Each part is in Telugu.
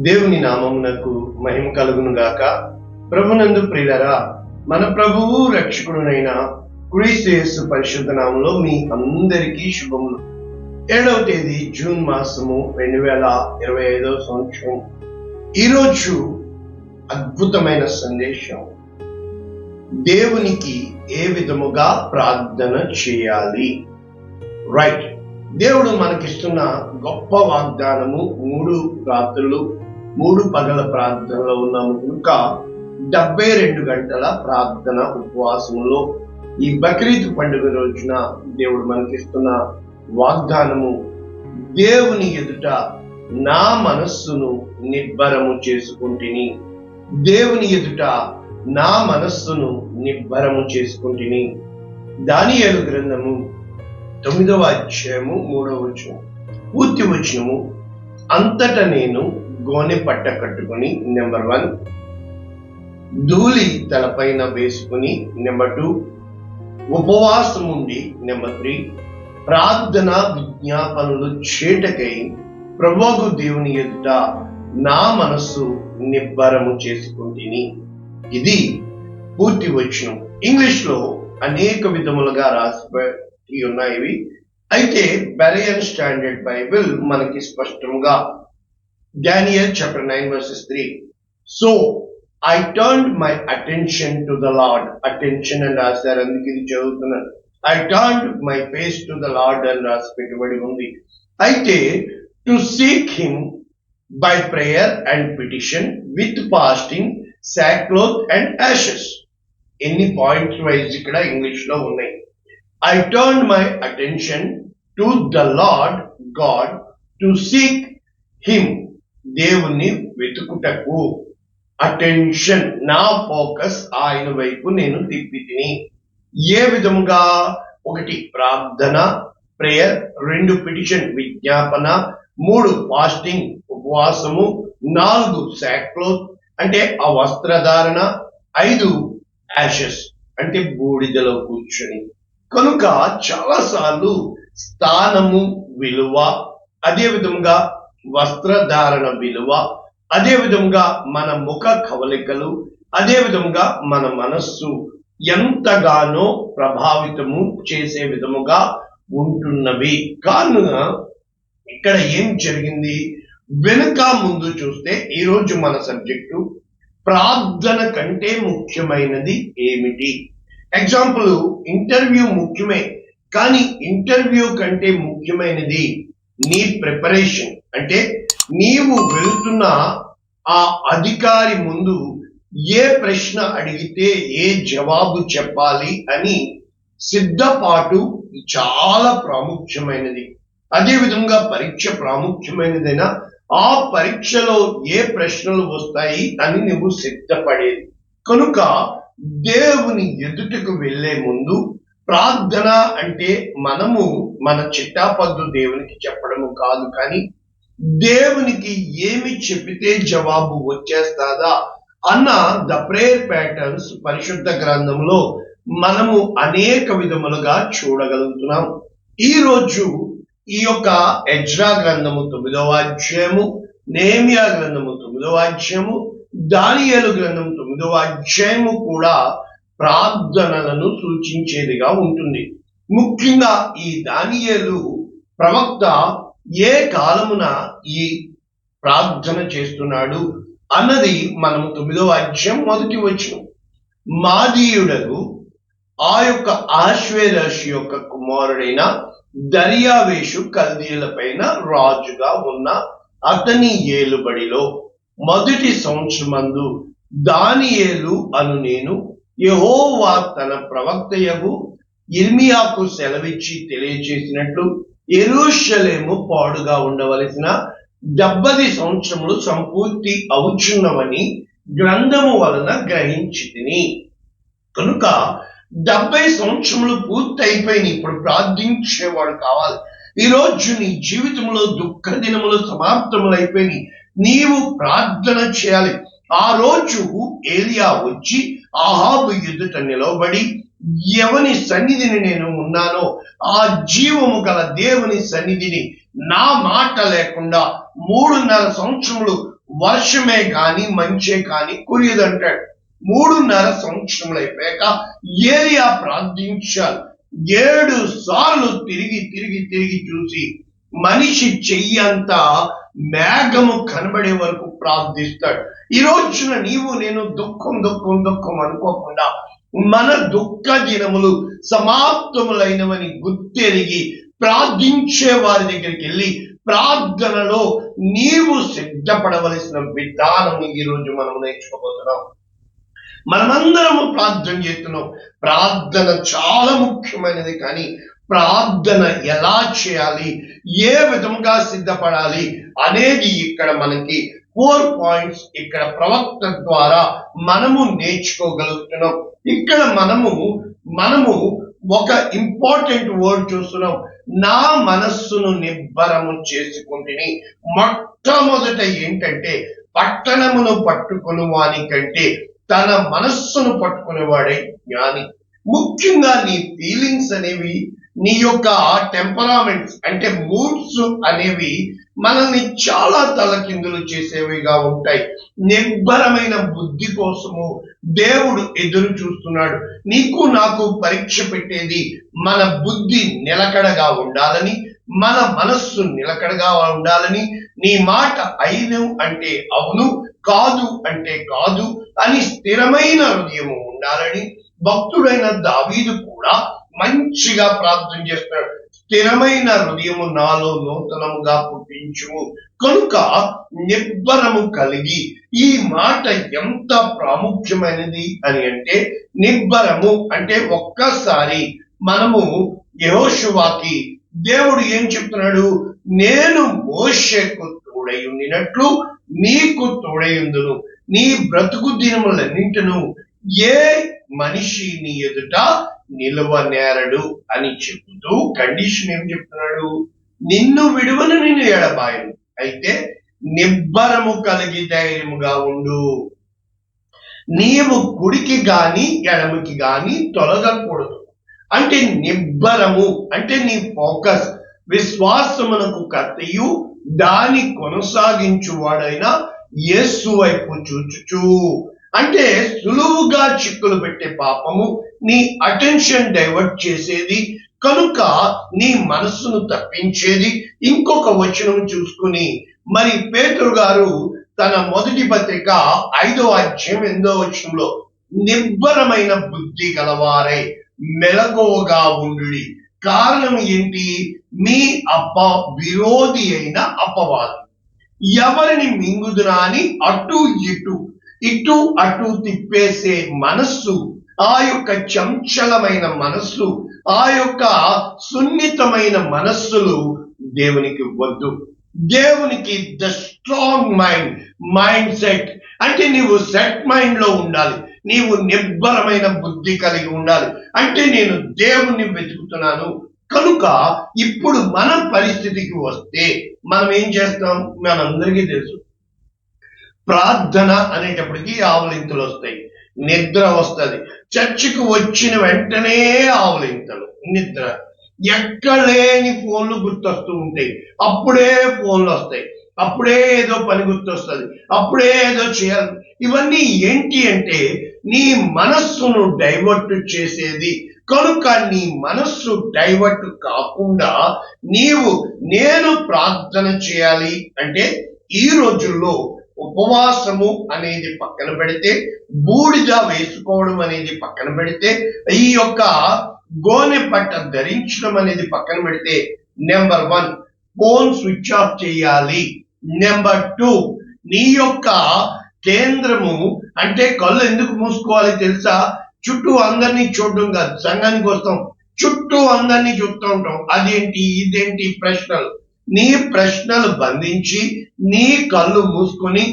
దేవుని నామమునకు మహిమ కలుగును గాక. ప్రభునందు ప్రియులారా, మన ప్రభువు రక్షకుడునైన క్రీస్తు యేసు పరిశుద్ధ నామములో మీ అందరికీ శుభములు. 7వ తేదీ జూన్ మాసము 2025 సంవత్సరం. ఈరోజు అద్భుతమైన సందేశం. దేవునికి ఏ విధముగా ప్రార్థన చేయాలి. రైట్, దేవుడు మనకిస్తున్న గొప్ప వాగ్దానము 3 రాత్రులు 3 పగల ప్రార్థనలో ఉన్నాము కనుక 72 గంటల ప్రార్థన ఉపవాసములో ఈ బక్రీద్ పండుగ రోజున దేవుడు మనకిస్తున్న వాగ్దానము, దేవుని ఎదుట నా మనస్సును నిబ్బరము చేసుకుంటుని, దేవుని ఎదుట నా మనస్సును నిబ్బరము చేసుకుంటుని. దానియేలు గ్రంథము 9వ అధ్యాయము 3వ వచనం, పూర్తి వచనము. అంతటా నేను గోనె పట్ట కట్టుకుని, నెంబర్ 1, ధూళి తలపైన వేసుకుని, నెంబర్ 2, ఉపవాసం ఉండి, నెంబర్ 3, ప్రార్థన విజ్ఞాపనలు చేటకై ప్రభువు దేవుని ఎదుట నా మనస్సు నిబ్బరము చేసుకుంటుని. ఇది పూర్తి వచనం. ఇంగ్లీష్ లో అనేక విధములుగా రాసి ఉన్నాయి. అయితే బెరియన్ స్టాండర్డ్ బైబిల్ మనకి స్పష్టంగా Daniel chapter 9 verses 3. So I turned my attention to the Lord. Attention and రాశారు, అందుకే ఇది చదువుతున్నాను. I turned my face to the Lord అని రాసి పెట్టుబడి ఉంది. అయితే to seek him by prayer and petition with fasting, sackcloth and ashes. ఎన్ని పాయింట్స్ వైజ్ ఇక్కడ ఇంగ్లీష్ లో ఉన్నాయి. I turned my attention to the Lord God to seek him. దేవుణ్ణి వెతుకుటకు. అటెన్షన్, నా ఫోకస్ ఆయన వైపు నేను తిప్పితిని. ఏ విధముగా? 1 ప్రార్థన, ప్రేయర్, 2 పిటిషన్, విజ్ఞాపన, 3 ఫాస్టింగ్, ఉపవాసము, 4 సాక్క్లోత్ అంటే ఆ వస్త్రధారణ, 5 యాషెస్ అంటే బూడిదలో కూర్చొని. కనుక చాలా సార్లు స్థానము విలువ, అదే విధముగా వస్త్రధారణ విలువ, అదే విధముగా మన ముఖ కవలికలు, అదే విధముగా మన మనస్సు ఎంతగానో ప్రభావితము చేసే విధముగా ఉంటున్నవి. కావున ఇక్కడ ఏం జరిగింది? వెనుక ముందు చూస్తే ఈరోజు మన సబ్జెక్టు ప్రార్థన కంటే ముఖ్యమైనది ఏమిటి? ఎగ్జాంపుల్, ఇంటర్వ్యూ ముఖ్యమే, కానీ ఇంటర్వ్యూ కంటే ముఖ్యమైనది నీ ప్రిపరేషన్. అంటే నీవు వెళ్తున్న ఆ అధికారి ముందు ఏ ప్రశ్న అడిగితే ఏ జవాబు చెప్పాలి అని సిద్ధపాటు చాలా ప్రాముఖ్యమైనది. అదే విధంగా పరీక్ష ప్రాముఖ్యమైనదైనా ఆ పరీక్షలో ఏ ప్రశ్నలు వస్తాయి అని నువ్వు సిద్ధపడేది. కనుక దేవుని ఎదుటకు వెళ్లే ముందు ప్రార్థన అంటే మనము మన చిట్టాపద్దు దేవునికి చెప్పడము కాదు, కానీ దేవునికి ఏమి చెప్పితే జవాబు వచ్చేస్తాదా అన్న ద ప్రేయర్ ప్యాటర్న్స్ పరిశుద్ధ గ్రంథంలో మనము అనేక విధములుగా చూడగలుగుతున్నాం. ఈ రోజు ఈ యొక్క ఎజ్రా గ్రంథము 9వ అధ్యాయము, నెహెమ్యా గ్రంథము 9వ అధ్యాయము, దానియేలు గ్రంథం 9వ అధ్యాయము కూడా ప్రార్థనలను సూచించేదిగా ఉంటుంది. ముఖ్యంగా ఈ దానియేలు ప్రవక్త ఏ కాలమున ఈ ప్రార్థన చేస్తున్నాడు అన్నది మనము 9వ అధ్యాయం 1వ వచనం. మాదీయుడగు ఆ యొక్క ఆశ్వేరషు యొక్క కుమారుడైన దర్యావేషు కల్దీయుల పైన రాజుగా ఉన్న అతని ఏలుబడిలో మొదటి సంవత్సరమందు దానియేలు అను నేను యెహోవా తన ప్రవక్తయగు యిర్మీయాకు సెలవిచ్చి తెలియజేసినట్లు యెరూషలేము పాడుగా ఉండవలసిన 70 సంవత్సరములు సంపూర్తి అవుచున్నవని గ్రంథము వలన గ్రహించితిని. కనుక 70 సంవత్సరములు పూర్తి అయిపోయినాయి. ఇప్పుడు ప్రార్థించేవాడు కావాలి. ఈ రోజు నీ జీవితంలో దుఃఖ దినములు సమాప్తములైపోయినాయి. నీవు ప్రార్థన చేయాలి. ఆ రోజు ఏలియా వచ్చి ఆహాబు ఎదుట నిలవబడి, ఎవని సన్నిధిని నేను ఉన్నానో ఆ జీవము గల దేవుని సన్నిధిని నా మాట లేకుండా 3.5 సంవత్సరములు వర్షమే కాని మంచే కాని కురియదంటాడు. 3.5 సంవత్సరములు అయిపోయాక ఏలియా ప్రార్థించాలి. 7 సార్లు తిరిగి తిరిగి తిరిగి చూసి మనిషి చెయ్యంత మేఘము కనబడే వరకు ప్రార్థిస్తాడు. ఈ రోజున నీవు నేను దుఃఖం దుఃఖం దుఃఖం అనుకోకుండా మన దుఃఖ దినములు సమాప్తములైనవని గుర్తెరిగి ప్రార్థించే వారి దగ్గరికి వెళ్ళి ప్రార్థనలో నీవు సిద్ధపడవలసిన విధానం ఈరోజు మనం నేర్చుకోబోతున్నాం. మనమందరము ప్రార్థన చేస్తున్నాం. ప్రార్థన చాలా ముఖ్యమైనది. కానీ ప్రార్థన ఎలా చేయాలి, ఏ విధముగా సిద్ధపడాలి అనేది ఇక్కడ మనకి 4 పాయింట్స్ ఇక్కడ ప్రవక్త ద్వారా మనము నేర్చుకోగలుగుతున్నాం. ఇక్కడ మనము ఒక ఇంపార్టెంట్ వర్డ్ చూస్తున్నాం. నా మనస్సును నిబ్బరము చేసుకుంటుని. మొట్టమొదట ఏంటంటే పట్టణమును పట్టుకుని వాని కంటే తన మనస్సును పట్టుకునేవాడే జ్ఞాని. ముఖ్యంగా నీ ఫీలింగ్స్ అనేవి, నీ యొక్క టెంపరామెంట్స్ అంటే మూడ్స్ అనేవి మనల్ని చాలా తలకిందులు చేసేవిగా ఉంటాయి. నిబ్బరమైన బుద్ధి కోసము దేవుడు ఎదురు చూస్తున్నాడు. నీకు నాకు పరీక్ష పెట్టేది మన బుద్ధి నిలకడగా ఉండాలని, మన మనస్సు నిలకడగా ఉండాలని, నీ మాట అయిను అంటే అవును, కాదు అంటే కాదు అని స్థిరమైన హృదయము ఉండాలని భక్తుడైన దావీదు కూడా మంచిగా ప్రార్థన చేస్తున్నాడు. స్థిరమైన హృదయము నాలో నూతనముగా పుట్టించుము. కనుక నిబ్బరము కలిగి, ఈ మాట ఎంత ప్రాముఖ్యమైనది అని అంటే, నిబ్బరము అంటే ఒక్కసారి మనము యెహోషువకి దేవుడు ఏం చెప్తున్నాడు, నేను మోషేకు తోడై ఉండినట్లు నీకు తోడైందును, నీ బ్రతుకు దినములన్నింటిను ఏ మనిషి నీ ఎదుట నిలవనేరడు అని చెబుతూ కండిషన్ ఏం చెప్తున్నాడు, నిన్ను విడువను, నిన్ను ఎడబాయను, అయితే నిబ్బరము కలిగి ధైర్యముగా ఉండు. నీవు కుడికి గాని ఎడమకి గాని తొలగకూడదు. అంటే నిబ్బరము అంటే నీ ఫోకస్ విశ్వాసమునకు కర్తయు దాని కొనసాగించువాడైన యేసు వైపు చూచుచు. అంటే సులువుగా చిక్కులు పెట్టే పాపము నీ అటెన్షన్ డైవర్ట్ చేసేది, కనుక నీ మనస్సును తప్పించేది. ఇంకొక వచనం చూసుకుని మరి పేతురు గారు తన మొదటి పత్రిక 5వ అధ్యాయం 8వ వచనంలో నిబ్బరమైన బుద్ధి గలవారై మెలకువగా ఉండుడి. కారణం ఏంటి, మీ విరోధి అయిన అపవాది ఎవరిని మింగుదురా అని అటు ఇటు అటు తిప్పేసే మనస్సు, ఆ యొక్క చంచలమైన మనస్సు, ఆ యొక్క సున్నితమైన మనస్సులు దేవునికి వద్దు. దేవునికి ద స్ట్రాంగ్ మైండ్ సెట్ అంటే నీవు సెట్ మైండ్ లో ఉండాలి. నీవు నిబ్బరమైన బుద్ధి కలిగి ఉండాలి. అంటే నేను దేవుణ్ణి వెతుకుతున్నాను. కనుక ఇప్పుడు మన పరిస్థితికి వస్తే మనం ఏం చేస్తాం, మనందరికీ తెలుసు, ప్రార్థన అనేటప్పటికీ ఆవలింతలు వస్తాయి, నిద్ర వస్తుంది. చర్చికి వచ్చిన వెంటనే ఆవలింతలు, నిద్ర, ఎక్కలేని ఫోన్లు గుర్తొస్తూ ఉంటాయి. అప్పుడే ఫోన్లు వస్తాయి, అప్పుడే ఏదో పని గుర్తొస్తుంది, అప్పుడే ఏదో చేయాలి. ఇవన్నీ ఏంటి అంటే నీ మనస్సును డైవర్ట్ చేసేది. కనుక నీ మనస్సు డైవర్ట్ కాకుండా నేను ప్రార్థన చేయాలి అంటే ఈ రోజుల్లో ఉపవాసము అనేది పక్కన పెడితే, బూడిద వేసుకోవడం అనేది పక్కన పెడితే, ఈ యొక్క గోనె పట్ట ధరించడం అనేది పక్కన పెడితే, నెంబర్ 1 ఫోన్ స్విచ్ ఆఫ్ చేయాలి. నెంబర్ 2 నీ యొక్క కేంద్రము అంటే కళ్ళు ఎందుకు మూసుకోవాలి తెలుసా, చుట్టూ అందరినీ చూడడం కాదు. సంఘానికి వస్తాం, చుట్టూ అందరినీ చూస్తూ ఉంటాం, అదేంటి ఇదేంటి ప్రశ్నలు. నీ ప్రశ్నలు బంధించి నీ కళ్ళు మూసుకొని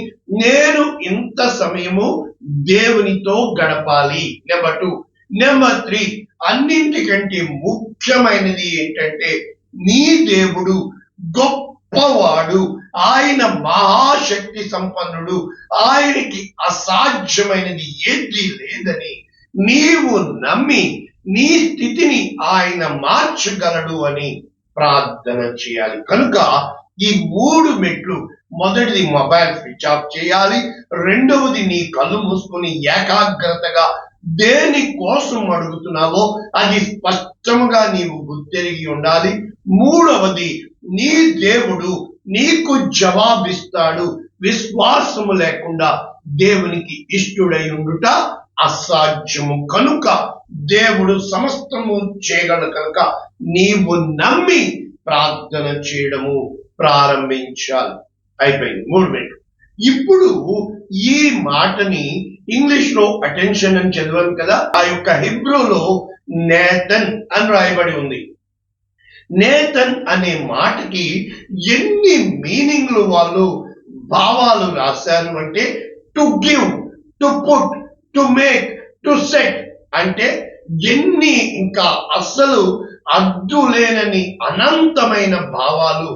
నేను ఇంత సమయము దేవునితో గడపాలి. నెంబర్ 2. నెంబర్ 3 అన్నింటికంటే ముఖ్యమైనది ఏంటంటే నీ దేవుడు గొప్పవాడు, ఆయన మహాశక్తి సంపన్నుడు, ఆయనకి అసాధ్యమైనది ఏది లేదని నీవు నమ్మి నీ స్థితిని ఆయన మార్చగలడు అని ప్రార్థన చేయాలి. కనుక ఈ 3 మెట్లు మొదటిది మొబైల్ స్విచ్ ఆఫ్ చేయాలి. రెండవది నీ కళ్ళు మూసుకొని ఏకాగ్రతగా దేని కోసం అడుగుతున్నావో అది స్పష్టంగా నీవు గుర్తెరిగి ఉండాలి. మూడవది నీ దేవుడు నీకు జవాబిస్తాడు. విశ్వాసము లేకుండా దేవునికి ఇష్టుడై ఉండుట అసాధ్యము. కనుక దేవుడు సమస్తము చేయగలడు కనుక నీవు నమ్మి ప్రార్థన చేయడము ప్రారంభించాలి. అయిపోయింది 3 మినిట్లు. ఇప్పుడు ఈ మాటని ఇంగ్లీష్ లో అటెన్షన్ అని చదివాను కదా, ఆ యొక్క హిబ్రూలో నేతన్ అని రాయబడి ఉంది. నేతన్ అనే మాటకి ఎన్ని మీనింగ్లు వాళ్ళు భావాలు రాశారు అంటే, to give, to put, to make, to set అంటే ఎన్ని ఇంకా అస్సలు అద్దులేనని అనంతమైన భావాలు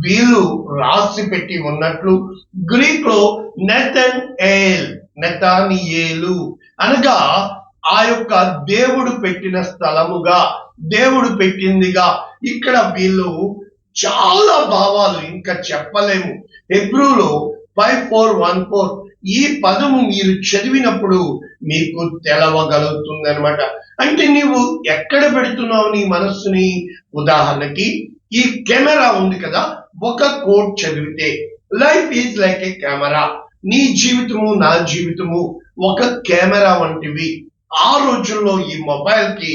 వీళ్ళు రాసి పెట్టి ఉన్నట్లు గ్రీక్ లో నెతానియేలు అనగా ఆ యొక్క దేవుడు పెట్టిన స్థలముగా, దేవుడు పెట్టిందిగా. ఇక్కడ వీళ్ళు చాలా భావాలు ఇంకా చెప్పలేము. హెబ్రూలో 5414 ఈ పదము మీరు చదివినప్పుడు మీకు తెలవగలుగుతుంది అనమాట. అంటే నీవు ఎక్కడ పెడుతున్నావు నీ మనస్సుని? ఉదాహరణకి ఈ కెమెరా ఉంది కదా, ఒక కోట్ చదివితే life is like A camera. నీ జీవితము నా జీవితము ఒక కెమెరా వంటివి. ఆ రోజుల్లో ఈ మొబైల్ కి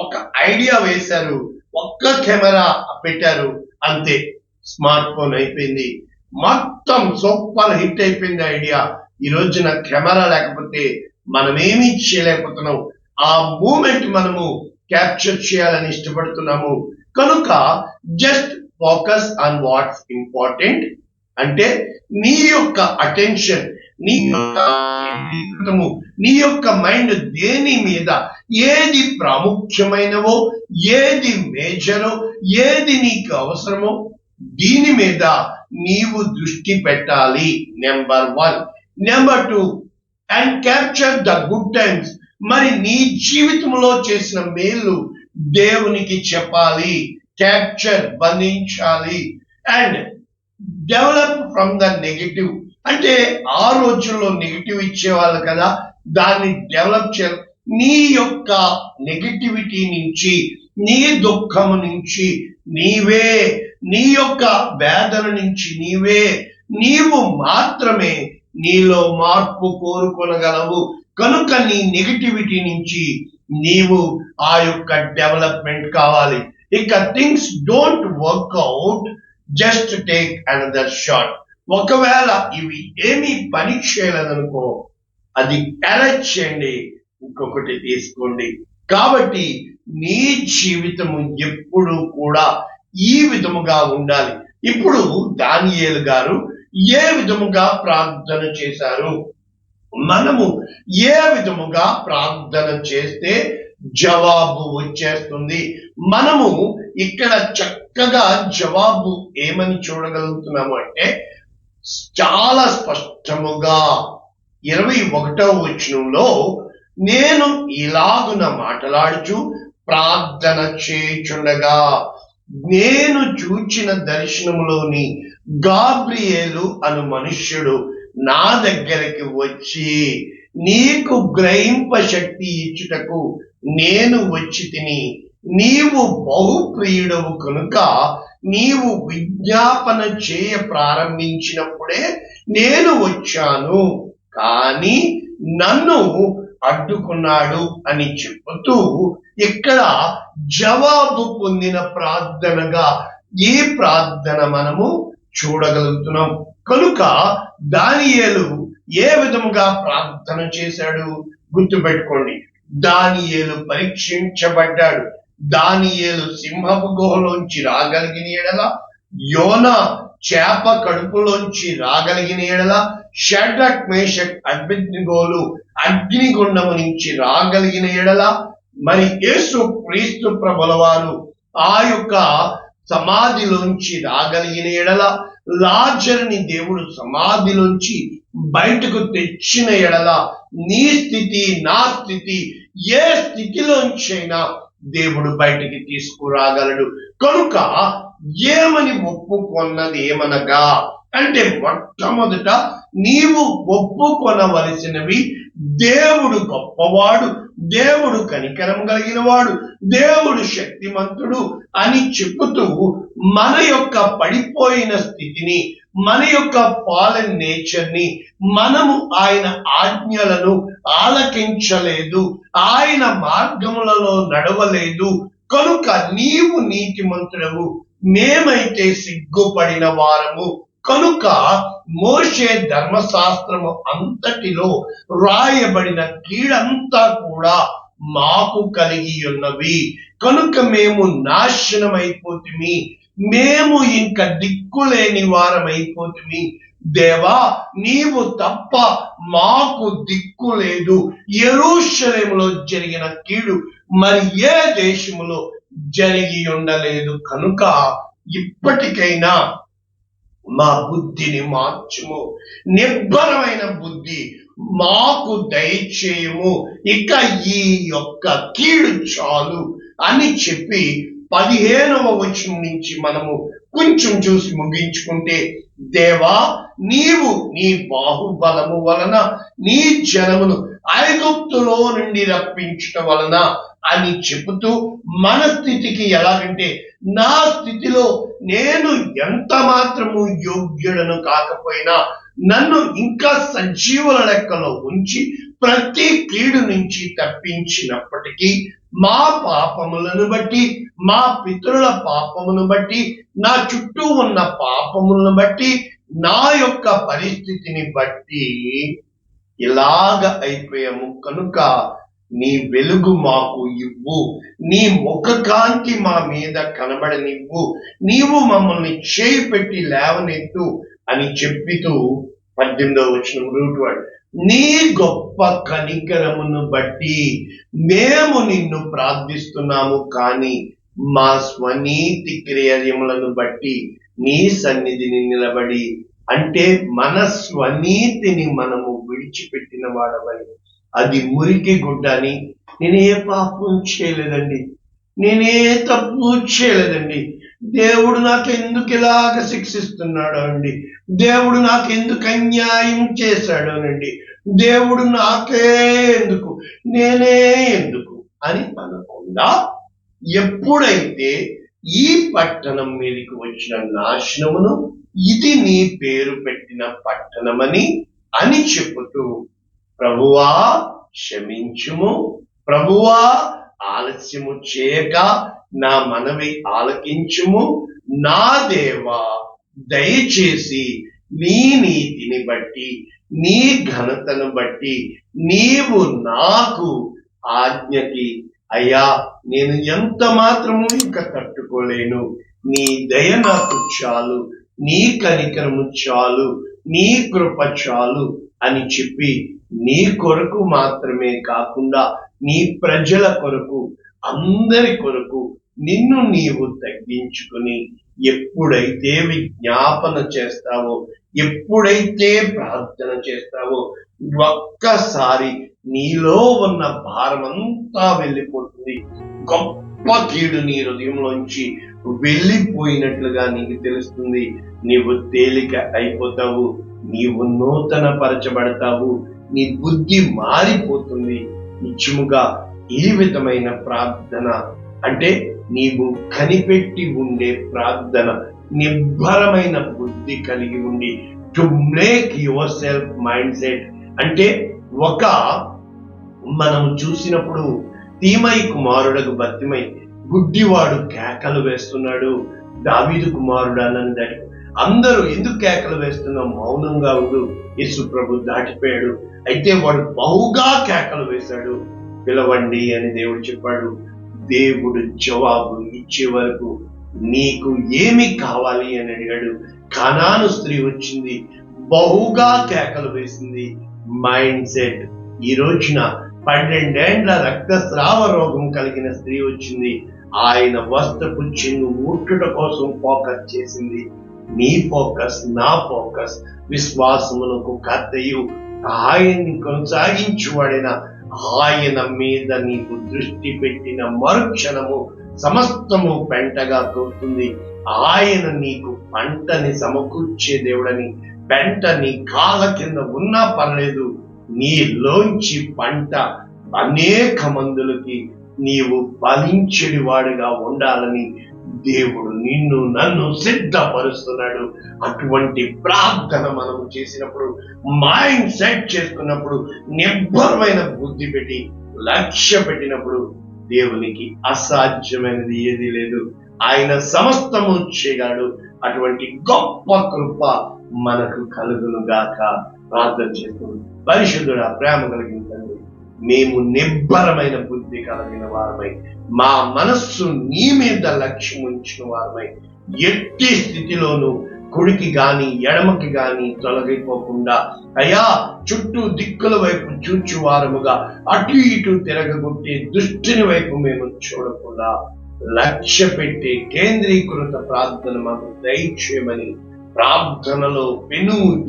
ఒక ఐడియా వేశారు, ఒక్క కెమెరా పెట్టారు, అంతే స్మార్ట్ ఫోన్ అయిపోయింది. మొత్తం సూపర్ హిట్ అయిపోయింది ఐడియా. ఈ రోజున కెమెరా లేకపోతే మనమేమీ చేయలేకపోతున్నాం. ఆ మూమెంట్ మనము క్యాప్చర్ చేయాలని ఇష్టపడుతున్నాము. కనుక just focus on what's important. అంటే నీ యొక్క అటెన్షన్, నీ యొక్క మైండ్ దేని మీద, ఏది ప్రాముఖ్యమైనవో, ఏది మేజరో, ఏది నీకు అవసరమో దీని మీద నీవు దృష్టి పెట్టాలి. Number 1. Number 2, and capture the good times. మరి నీ జీవితంలో చేసిన మేలు దేవునికి చెప్పాలి, క్యాప్చర్ బంధించాలి. And develop from the negative. అంటే ఆ రోజుల్లో నెగటివ్ ఇచ్చేవాళ్ళు కదా, దాన్ని డెవలప్ చేయాలి. నీ యొక్క నెగటివిటీ నుంచి, నీ దుఃఖము నుంచి నీవే, నీ యొక్క వేదన నుంచి నీవు మాత్రమే నీలో మార్పు కోరుకొనగలవు. కనుక నీ నెగటివిటీ నుంచి నీవు ఆ యొక్క డెవలప్మెంట్ కావాలి. ఇక things don't work out, just take another shot. ఒకవేళ ఇవి ఏమీ పని చేయలేదనుకో, అది అరెస్ట్ చేయండి, ఇంకొకటి తీసుకోండి. కాబట్టి నీ జీవితము ఎప్పుడు కూడా ఈ విధముగా ఉండాలి. ఇప్పుడు దానియేలు గారు ఏ విధముగా ప్రార్థన చేశారు? మనము ఏ విధముగా ప్రార్థన చేస్తే జవాబు వచ్చేస్తుంది? మనము ఇక్కడ చక్కగా జవాబు ఏమని చూడగలుగుతున్నాము అంటే, చాలా స్పష్టముగా 21వ వచనంలో, నేను ఇలాగున మాట్లాడుచు ప్రార్థన చేయుచుండగా నేను చూచిన దర్శనములోని గాబ్రియేలు అను మనుష్యుడు నా దగ్గరికి వచ్చి, నీకు గ్రహింప శక్తి ఇచ్చుటకు నేను వచ్చి తిని, నీవు బహుప్రియుడవు కనుక నీవు విజ్ఞాపన చేయ ప్రారంభించినప్పుడే నేను వచ్చాను, కానీ నన్ను అడ్డుకున్నాడు అని చెబుతూ ఇక్కడ జవాబు పొందిన ప్రార్థనగా ఈ ప్రార్థన మనము చూడగలుగుతున్నాం. కనుక దానియేలు ఏ విధముగా ప్రార్థన చేశాడు గుర్తుపెట్టుకోండి. దానియేలు పరీక్షించబడ్డాడు. దానియేలు సింహపు గుహలోంచి రాగలిగిన ఎడల, యోనా చేప కడుపులోంచి రాగలిగిన ఎడల, షడ్రక్ మేషక్ అబేద్నెగోలు అగ్నిగుండము నుంచి రాగలిగిన ఎడల, మరి యేసు క్రీస్తు ప్రభుల వారు ఆ యొక్క సమాధిలోంచి రాగలిగిన ఎడల, లాజరుని దేవుడు సమాధిలోంచి బయటకు తెచ్చిన ఎడల, నీ స్థితి నా స్థితి ఏ స్థితిలోంచైనా దేవుడు బయటికి తీసుకురాగలడు. కనుక ఏమని ఒప్పుకొన్నది ఏమనగా అంటే మొట్టమొదట నీవు ఒప్పుకొనవలసినవి, దేవుడు గొప్పవాడు, దేవుడు కనికరం కలిగిన వాడు, దేవుడు శక్తిమంతుడు అని చెబుతూ మన యొక్క పడిపోయిన స్థితిని, మన యొక్క ఫాలెన్ నేచర్ ని, మనము ఆయన ఆజ్ఞలను ఆలకించలేదు, ఆయన మార్గములలో నడవలేదు కనుక నీవు నీతిమంతుడవు, మేమైతే సిగ్గుపడిన వారము. కనుక మోషే ధర్మశాస్త్రము అంతటిలో రాయబడిన కీడంతా కూడా మాకు కలిగి ఉన్నవి కనుక మేము నాశనమైపోతుమి, మేము ఇంక దిక్కులేని వారమైపోతుమి. దేవా, నీవు తప్ప మాకు దిక్కు లేదు. యెరూషలేములో జరిగిన కీడు మరి ఏ దేశములో జరిగి ఉండలేదు కనుక ఇప్పటికైనా మా బుద్ధిని మార్చుము, నిబ్బరమైన బుద్ధి మాకు దయచేయము, ఇక ఈ యొక్క కీడు చాలు అని చెప్పి 15వ వచనం నుంచి మనము కొంచెం చూసి ముగించుకుంటే, దేవా, నీవు నీ బాహుబలము వలన నీ జనమును ఐగుప్తులో నుండి రప్పించటం వలన అని చెబుతూ మన స్థితికి ఎలాగంటే, నా స్థితిలో నేను ఎంత మాత్రము యోగ్యుడను కాకపోయినా నన్ను ఇంకా సజీవుల లెక్కలో ఉంచి ప్రతి కీడు నుంచి తప్పించినప్పటికీ మా పాపములను బట్టి, మా పితరుల పాపమును బట్టి, నా చుట్టూ ఉన్న పాపములను బట్టి, నా యొక్క పరిస్థితిని బట్టి ఇలాగ అయిపోయాము కనుక నీ వెలుగు మాకు ఇవ్వు, నీ ముఖ కాంతి మా మీద కనబడనివ్వు, నీవు మమ్మల్ని చేయి పెట్టి లేవనెత్తు అని చెప్పితూ 18వ వచనం రూటువాడు, నీ గొప్ప కనికరమును బట్టి మేము నిన్ను ప్రార్థిస్తున్నాము, కానీ మా స్వనీతి క్రియములను బట్టి నీ సన్నిధిని నిలబడి, అంటే మన స్వనీతిని మనము విడిచిపెట్టిన వాడవై, అది మురికి గుడ్డని, నేనే పాపం చేయలేదండి, నేనే తప్పు చేయలేదండి, దేవుడు నాకెందుకు ఇలాగ శిక్షిస్తున్నాడు అండి, దేవుడు నాకెందుకు అన్యాయం చేశాడోనండి, దేవుడు నాకే ఎందుకు, నేనే ఎందుకు అని అనకుండా, ఎప్పుడైతే ఈ పట్టణం మీదకి వచ్చిన నాశనమును ఇది నీ పేరు పెట్టిన పట్టణమని అని చెబుతూ, ప్రభువా క్షమించుము, ప్రభువా ఆలస్యము చేయక నా మనవి ఆలకించుము, నా దేవా దయచేసి నీ నీతిని బట్టి, నీ ఘనతను బట్టి నీవు నాకు ఆజ్ఞకి, అయ్యా నేను ఎంత మాత్రము ఇంకా తట్టుకోలేను, నీ దయ నాకు చాలు, నీ కనికరము చాలు, నీ కృప చాలు అని చెప్పి నీ కొరకు మాత్రమే కాకుండా నీ ప్రజల కొరకు, అందరి కొరకు నిన్ను నీవు తగ్గించుకుని ఎప్పుడైతే విజ్ఞాపన చేస్తావో, ఎప్పుడైతే ప్రార్థన చేస్తావో, ఒక్కసారి నీలో ఉన్న భారమంతా వెళ్ళిపోతుంది. గొప్ప కీడు నీ హృదయంలోంచి వెళ్ళిపోయినట్లుగా నీకు తెలుస్తుంది. నీవు తేలిక అయిపోతావు, నీవు నూతన పరచబడతావు, నీ బుద్ధి మారిపోతుంది. నిజముగా ఈ విధమైన ప్రార్థన అంటే నీవు కనిపెట్టి ఉండే ప్రార్థన, నిబ్బరమైన బుద్ధి కలిగి ఉండి, to make your self mind set. అంటే ఒక మనం చూసినప్పుడు తీమై కుమారుడకు బర్తిమై గుడ్డివాడు కేకలు వేస్తున్నాడు, దావీదు కుమారుడు అనందడు. అందరూ ఎందుకు కేకలు వేస్తున్నావు, మౌనంగా ఉండు, యేసు ప్రభు దాటిపోయాడు. అయితే వాడు బహుగా కేకలు వేశాడు, పిలవండి అని దేవుడు చెప్పాడు. దేవుడు జవాబు ఇచ్చే వరకు నీకు ఏమి కావాలి అని అడిగాడు. కనాను స్త్రీ వచ్చింది, బహుగా కేకలు వేసింది. Mind set. ఈ రోజున 12 ఏండ్ల రక్తస్రావ రోగం కలిగిన స్త్రీ వచ్చింది, ఆయన వస్త్రపు చెంగు ముట్టుట కోసం ఫోకస్ చేసింది. నీ ఫోకస్, నా ఫోకస్ విశ్వాసమునకు కర్తయు ఆయన్ని కొనసాగించువాడైన ఆయన మీద నీకు దృష్టి పెట్టిన మరుక్షణము సమస్తము పెంటగా తోస్తుంది. ఆయన నీకు పంటని సమకూర్చే దేవుడని. పెంట నీ కాళ్ళ కింద ఉన్నా పర్లేదు, నీలోంచి పంట అనేక మందులకి నీవు ఫలించెడి వాడిగా ఉండాలని దేవుడు నిన్ను నన్ను సిద్ధపరుస్తున్నాడు. అటువంటి ప్రార్థన మనం చేసినప్పుడు, మైండ్ సెట్ చేసుకున్నప్పుడు, నిర్భరమైన బుద్ధి పెట్టి లక్ష్య పెట్టినప్పుడు దేవునికి అసాధ్యమైనది ఏది లేదు. ఆయన సమస్తము చేయగలడు. అటువంటి గొప్ప కృప మనకు కలుగును గాక. ప్రార్థన చేస్తుంది. పరిశుద్ధుడా, ప్రేమ కలిగిన తండ్రి, మేము నిబ్బరమైన బుద్ధి కలిగిన వారమై, మా మనస్సు నీ మీద లక్ష్యం ఉంచిన వారమై, ఎట్టి స్థితిలోనూ కుడికి గాని ఎడమకి గాని తొలగిపోకుండా అయ్యా చుట్టూ దిక్కుల వైపు చూచువారముగా అటు ఇటు తిరగగొట్టే దుష్టుని వైపు మేము చూడకుండా లక్ష్య పెట్టే కేంద్రీకృత ప్రార్థన మాకు దయచేయమని ప్రార్థనలో పెను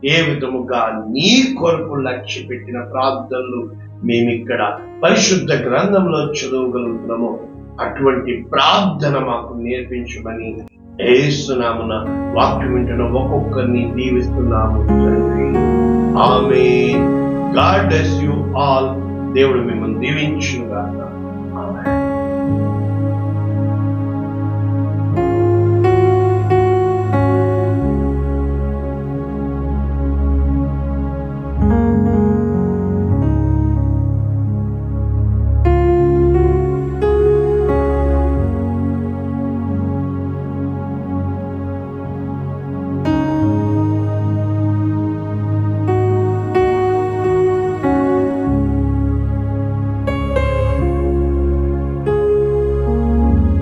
ఏ విధముగా నీ కొరకు లక్ష్య పెట్టిన ప్రార్థనలు మేమిక్కడ పరిశుద్ధ గ్రంథంలో చదవగలుగుతున్నామో అటువంటి ప్రార్థన మాకు నేర్పించమని యేసునామమున వాక్యం వింటున్న ఒక్కొక్కరిని దీవిస్తున్నాము తండ్రి. Amen. God bless you all. దేవుడు మిమ్మల్ని దీవించును గాక. ఆమేన్.